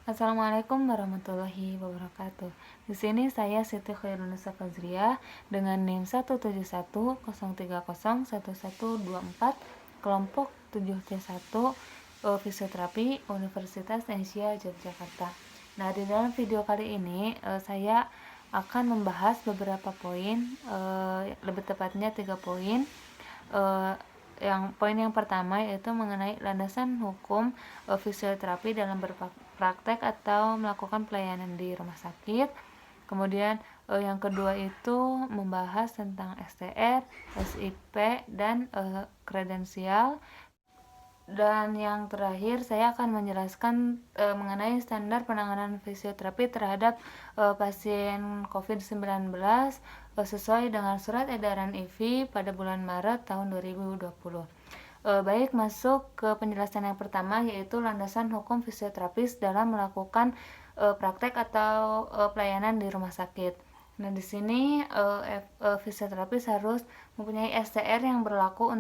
Assalamualaikum warahmatullahi wabarakatuh. Di sini saya Siti Khairunisa Fazriah dengan NIM 17103011124 kelompok 7C1 Fisioterapi Universitas Asia Yogyakarta. Nah, di dalam video kali ini saya akan membahas beberapa poin, lebih tepatnya 3 poin. Poin yang pertama yaitu mengenai landasan hukum fisioterapi dalam berpraktek atau melakukan pelayanan di rumah sakit. Kemudian yang kedua itu membahas tentang STR, SIP, dan kredensial. Dan yang terakhir saya akan menjelaskan mengenai standar penanganan fisioterapi terhadap pasien COVID-19 sesuai dengan surat edaran IV pada bulan Maret tahun 2020. Baik, masuk ke penjelasan yang pertama yaitu landasan hukum fisioterapis dalam melakukan praktek atau pelayanan di rumah sakit. Nah, di sini fisioterapis harus mempunyai STR yang berlaku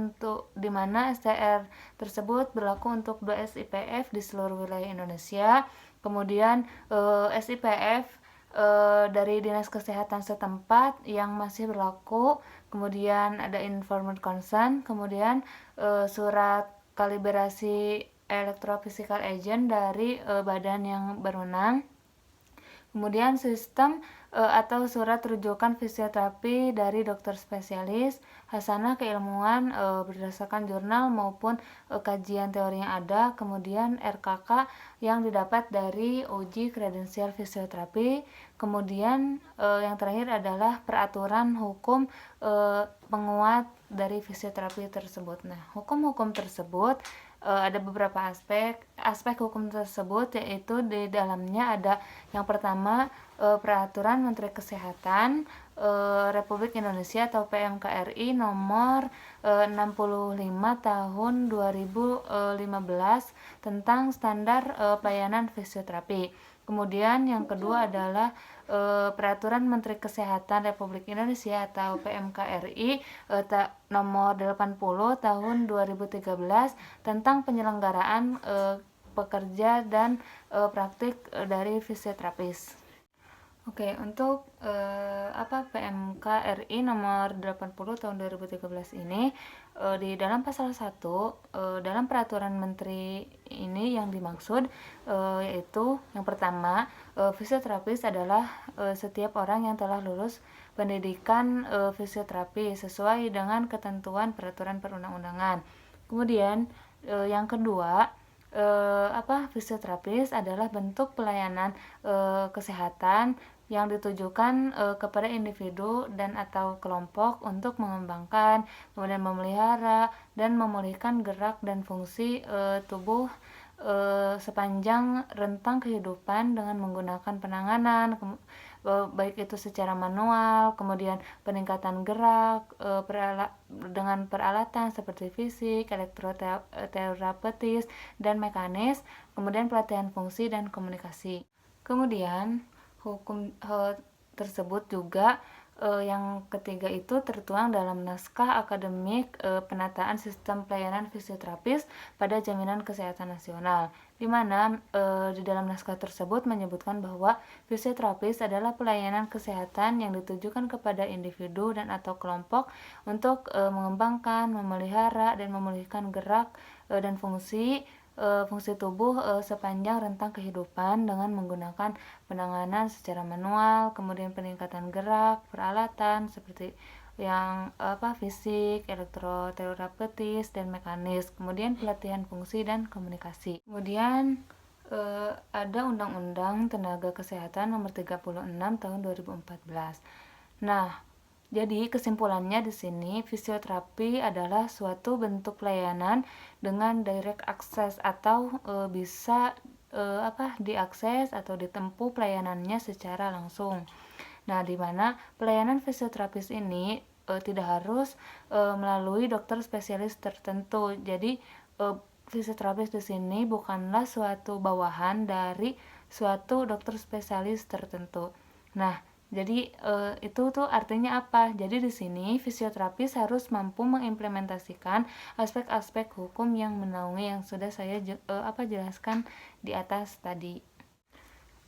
di mana STR tersebut berlaku untuk 2 SIPF di seluruh wilayah Indonesia. Kemudian SIPF dari Dinas Kesehatan setempat yang masih berlaku. Kemudian ada informed consent, kemudian surat kalibrasi electrophysical agent dari badan yang berwenang. Kemudian sistem atau surat rujukan fisioterapi dari dokter spesialis, hasanah keilmuan berdasarkan jurnal maupun kajian teori yang ada. Kemudian RKK yang didapat dari uji kredensial fisioterapi. Kemudian yang terakhir adalah peraturan hukum penguat dari fisioterapi tersebut. Nah, hukum-hukum tersebut ada beberapa aspek hukum tersebut, yaitu di dalamnya ada yang pertama peraturan Menteri Kesehatan Republik Indonesia atau PMKRI nomor 65 tahun 2015 tentang standar pelayanan fisioterapi. Kemudian yang kedua adalah peraturan Menteri Kesehatan Republik Indonesia atau PMKRI nomor 80 tahun 2013 tentang penyelenggaraan pekerja dan praktik dari fisioterapis. Oke, untuk PMKRI nomor 80 tahun 2013 ini di dalam pasal 1 dalam peraturan menteri ini yang dimaksud yaitu yang pertama, fisioterapis adalah setiap orang yang telah lulus pendidikan fisioterapi sesuai dengan ketentuan peraturan perundang-undangan. Kemudian yang kedua, fisioterapis adalah bentuk pelayanan kesehatan yang ditujukan kepada individu dan atau kelompok untuk mengembangkan, kemudian memelihara dan memulihkan gerak dan fungsi tubuh sepanjang rentang kehidupan dengan menggunakan penanganan baik itu secara manual, kemudian peningkatan gerak dengan peralatan seperti fisik, elektroterapeutis, dan mekanis, kemudian pelatihan fungsi dan komunikasi. Kemudian hukum tersebut juga yang ketiga itu tertuang dalam naskah akademik penataan sistem pelayanan fisioterapis pada Jaminan Kesehatan Nasional, di mana di dalam naskah tersebut menyebutkan bahwa fisioterapis adalah pelayanan kesehatan yang ditujukan kepada individu dan atau kelompok untuk mengembangkan, memelihara, dan memulihkan gerak dan fungsi tubuh sepanjang rentang kehidupan dengan menggunakan penanganan secara manual, kemudian peningkatan gerak, peralatan seperti yang fisik, elektroterapeutis, dan mekanis, kemudian pelatihan fungsi dan komunikasi. Kemudian ada Undang-Undang Tenaga Kesehatan Nomor 36 Tahun 2014. Nah, jadi kesimpulannya di sini fisioterapi adalah suatu bentuk pelayanan dengan direct access atau bisa diakses atau ditempuh pelayanannya secara langsung. Nah, di mana pelayanan fisioterapis ini tidak harus melalui dokter spesialis tertentu. Jadi fisioterapis di sini bukanlah suatu bawahan dari suatu dokter spesialis tertentu. Nah, jadi itu tuh artinya apa? Jadi di sini fisioterapis harus mampu mengimplementasikan aspek-aspek hukum yang menaungi yang sudah saya jelaskan di atas tadi.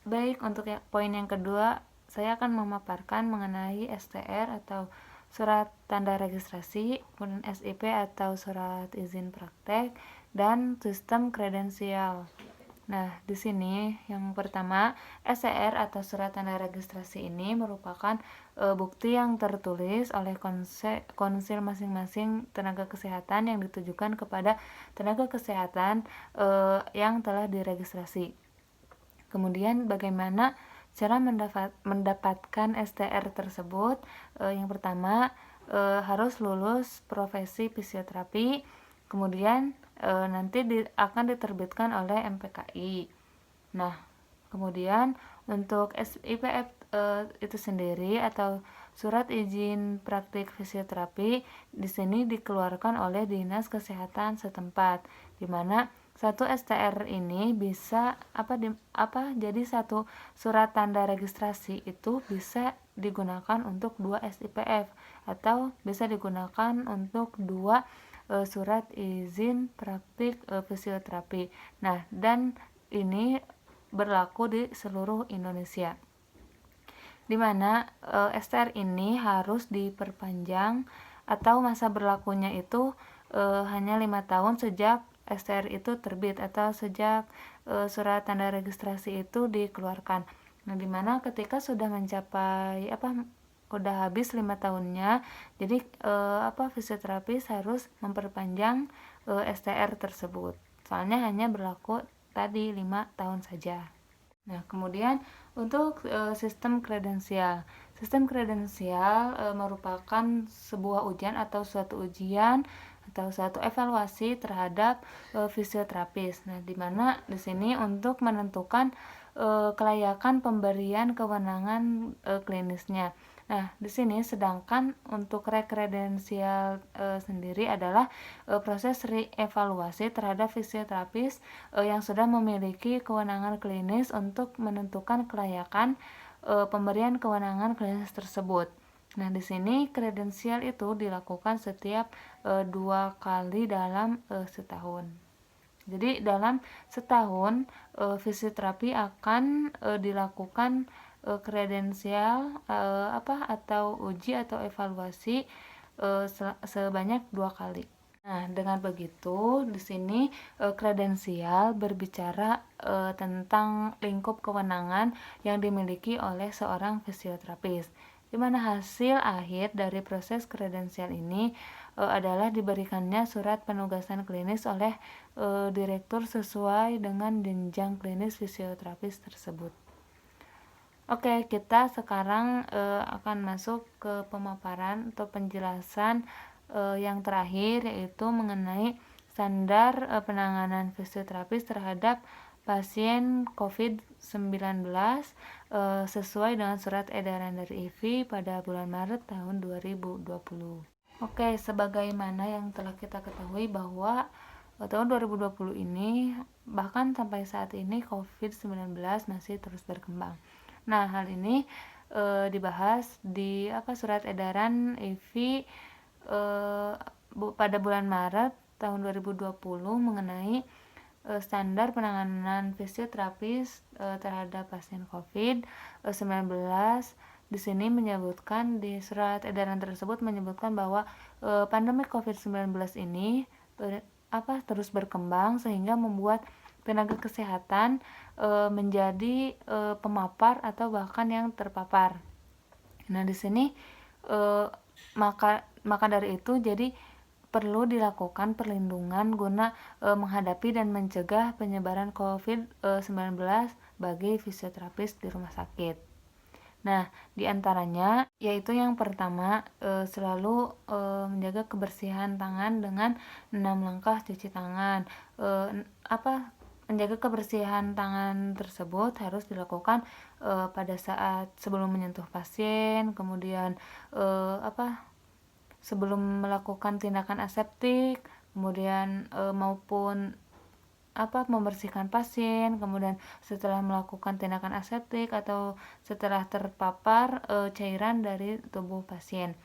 Baik, untuk poin yang kedua, saya akan memaparkan mengenai STR atau surat tanda registrasi, kemudian SIP atau surat izin praktek, dan sistem kredensial. Nah, di sini yang pertama, STR atau surat tanda registrasi ini merupakan bukti yang tertulis oleh konsil masing-masing tenaga kesehatan yang ditujukan kepada tenaga kesehatan yang telah diregistrasi. Kemudian bagaimana cara mendapatkan STR tersebut? Yang pertama, harus lulus profesi fisioterapi, kemudian nanti akan diterbitkan oleh MPKI. Nah, kemudian untuk SIPF itu sendiri atau surat izin praktik fisioterapi di sini dikeluarkan oleh Dinas Kesehatan setempat, di mana satu STR ini bisa jadi satu surat tanda registrasi itu bisa digunakan untuk 2 SIPF atau bisa digunakan untuk 2 surat izin praktik fisioterapi. Nah, dan ini berlaku di seluruh Indonesia, di mana STR ini harus diperpanjang atau masa berlakunya itu hanya 5 tahun sejak STR itu terbit atau sejak surat tanda registrasi itu dikeluarkan. Nah, di mana ketika sudah mencapai udah habis 5 tahunnya, jadi fisioterapis harus memperpanjang STR tersebut. Soalnya hanya berlaku tadi 5 tahun saja. Nah, kemudian untuk sistem kredensial. Sistem kredensial merupakan sebuah ujian atau suatu ujian atau suatu evaluasi terhadap fisioterapis. Nah, di mana di sini untuk menentukan kelayakan pemberian kewenangan klinisnya. Nah, di sini sedangkan untuk rekredensial sendiri adalah proses reevaluasi terhadap fisioterapis yang sudah memiliki kewenangan klinis untuk menentukan kelayakan pemberian kewenangan klinis tersebut. Nah, di sini kredensial itu dilakukan setiap 2 kali dalam setahun. Jadi dalam setahun fisioterapi akan dilakukan kredensial atau uji atau evaluasi sebanyak 2 kali. Nah, dengan begitu di sini kredensial berbicara tentang lingkup kewenangan yang dimiliki oleh seorang fisioterapis, di mana hasil akhir dari proses kredensial ini adalah diberikannya surat penugasan klinis oleh direktur sesuai dengan jenjang klinis fisioterapis tersebut. Oke, kita sekarang akan masuk ke pemaparan atau penjelasan yang terakhir, yaitu mengenai standar penanganan fisioterapis terhadap pasien COVID-19 sesuai dengan surat edaran dari IVI pada bulan Maret tahun 2020. Oke, sebagaimana yang telah kita ketahui bahwa tahun 2020 ini bahkan sampai saat ini COVID-19 masih terus berkembang. Nah, hal ini dibahas di surat edaran IVI pada bulan Maret tahun 2020 mengenai standar penanganan fisioterapis terhadap pasien COVID-19. Di sini menyebutkan, di surat edaran tersebut menyebutkan bahwa pandemi COVID-19 ini terus berkembang sehingga membuat tenaga kesehatan menjadi pemapar atau bahkan yang terpapar. Nah, di sini maka dari itu jadi perlu dilakukan perlindungan guna menghadapi dan mencegah penyebaran COVID-19 bagi fisioterapis di rumah sakit. Nah, di antaranya yaitu yang pertama selalu menjaga kebersihan tangan dengan 6 langkah cuci tangan. Menjaga kebersihan tangan tersebut harus dilakukan pada saat sebelum menyentuh pasien, kemudian sebelum melakukan tindakan aseptik, kemudian maupun membersihkan pasien, kemudian setelah melakukan tindakan aseptik atau setelah terpapar cairan dari tubuh pasien.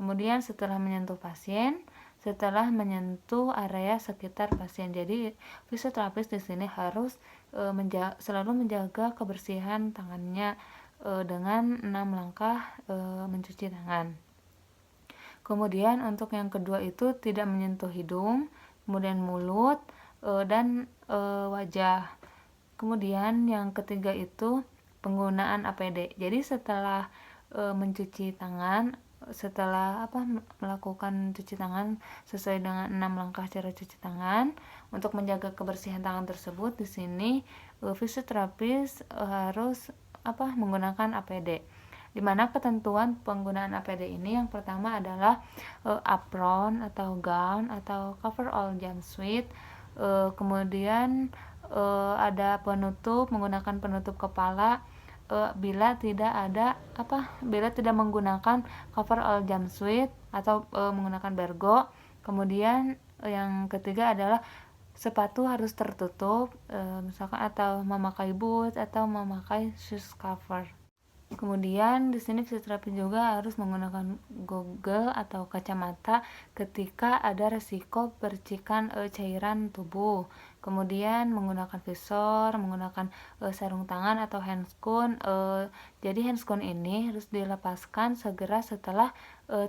Kemudian setelah menyentuh pasien, setelah menyentuh area sekitar pasien. Jadi fisioterapis di sini harus selalu menjaga kebersihan tangannya dengan 6 langkah mencuci tangan. Kemudian untuk yang kedua itu tidak menyentuh hidung, kemudian mulut, dan wajah. Kemudian yang ketiga itu penggunaan APD. Jadi setelah mencuci tangan, setelah melakukan cuci tangan sesuai dengan 6 langkah cara cuci tangan, untuk menjaga kebersihan tangan tersebut, di sini fisioterapis harus menggunakan APD. Di mana ketentuan penggunaan APD ini yang pertama adalah apron atau gown atau coverall jumpsuit, kemudian ada penutup, menggunakan penutup kepala bila tidak menggunakan coverall jumpsuit atau menggunakan bergo. Kemudian yang ketiga adalah sepatu harus tertutup, misalkan atau memakai boot atau memakai shoes cover. Kemudian di sini fisioterapi juga harus menggunakan goggle atau kacamata ketika ada resiko percikan cairan tubuh. Kemudian menggunakan visor, menggunakan sarung tangan atau handscoon. Jadi handscoon ini harus dilepaskan segera setelah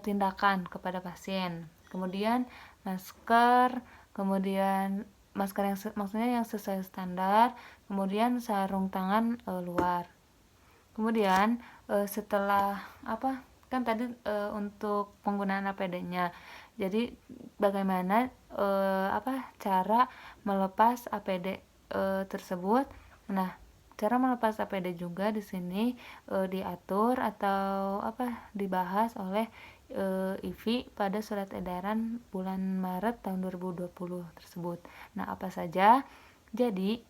tindakan kepada pasien. Kemudian masker, kemudian masker yang maksudnya yang sesuai standar, kemudian sarung tangan luar. Kemudian setelah kan tadi untuk penggunaan APD-nya. Jadi bagaimana cara melepas APD tersebut. Nah, cara melepas APD juga di sini diatur atau dibahas oleh IVI pada surat edaran bulan Maret tahun 2020 tersebut. Nah, apa saja? Jadi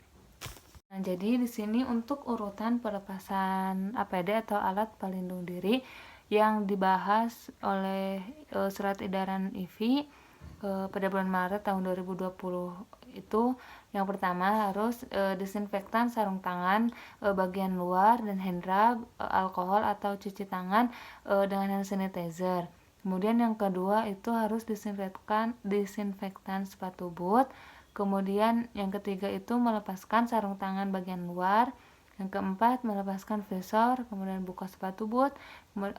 di sini untuk urutan pelepasan APD atau alat pelindung diri yang dibahas oleh surat edaran IVI pada bulan Maret tahun 2020 itu, yang pertama harus disinfektan sarung tangan bagian luar dan hand rub, alkohol atau cuci tangan dengan hand sanitizer. Kemudian yang kedua itu harus disinfektan sepatu boot. Kemudian yang ketiga itu melepaskan sarung tangan bagian luar. Yang keempat melepaskan visor, kemudian buka sepatu boot,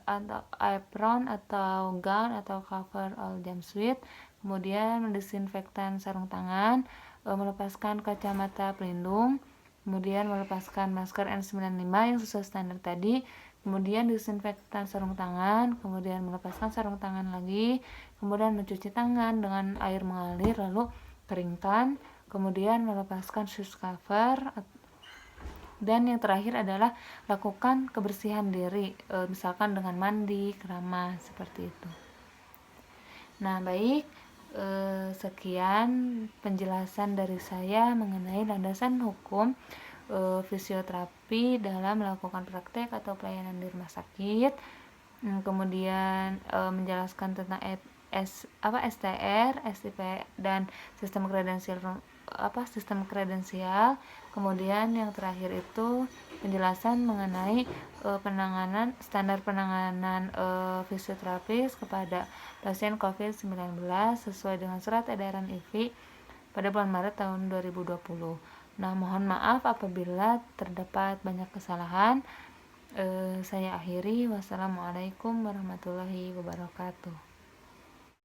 atau apron atau gown atau cover all jumpsuit. Kemudian mendisinfektan sarung tangan, melepaskan kacamata pelindung, kemudian melepaskan masker N95 yang sesuai standar tadi, kemudian disinfektan sarung tangan, kemudian melepaskan sarung tangan lagi, kemudian mencuci tangan dengan air mengalir lalu keringkan, kemudian melepaskan shoes cover, dan yang terakhir adalah lakukan kebersihan diri, misalkan dengan mandi, keramas, seperti itu. Nah, baik, sekian penjelasan dari saya mengenai landasan hukum fisioterapi dalam melakukan praktek atau pelayanan di rumah sakit. Kemudian menjelaskan tentang STR, SIP dan sistem kredensial. Kemudian yang terakhir itu penjelasan mengenai standar penanganan fisioterapis kepada pasien COVID-19 sesuai dengan surat edaran IVI pada bulan Maret tahun 2020. Nah, mohon maaf apabila terdapat banyak kesalahan. Saya akhiri. Wassalamualaikum warahmatullahi wabarakatuh.